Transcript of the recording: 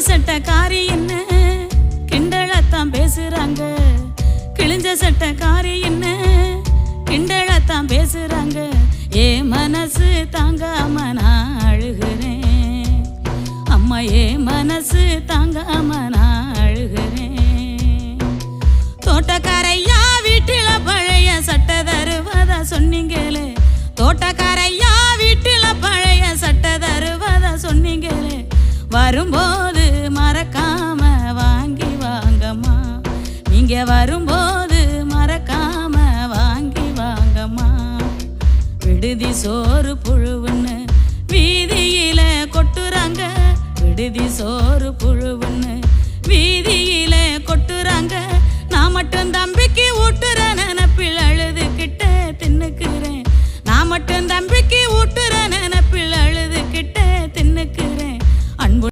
சட்டக்காரி என்ன கிண்டலத்தான் பேசுறாங்க, கிழிஞ்ச சட்டக்காரி என்ன கிண்டலத்தான் பேசுறாங்க. ஏ மனசு தாங்காம நான் அழுகிறேன் அம்மா, ஏ மனசு தாங்காம நான் அழுகிறேன். தோட்டக்காரையா வீட்டில பழைய சட்டை தருவதா சொன்னீங்களே, தோட்டக்காரையா வீட்டில பழைய சட்டை தருவதா சொன்னீங்களே, வரும்போது மறக்காம வாங்கி வாங்கம்மா, நீங்க வரும்போது மறக்காம வாங்கி வாங்கம்மா. விடுதி சோறு புழுவுன்னு வீதியில கொட்டுறாங்க, விடுதி சோறு புழுவுன்னு வீதியில கொட்டுறாங்க. நான் மட்டும் தம்பிக்கு ஊட்டுற நினப்பில் அழுதுகிட்ட தின்னுக்கிறேன், நான் மட்டும் தம்பிக்கு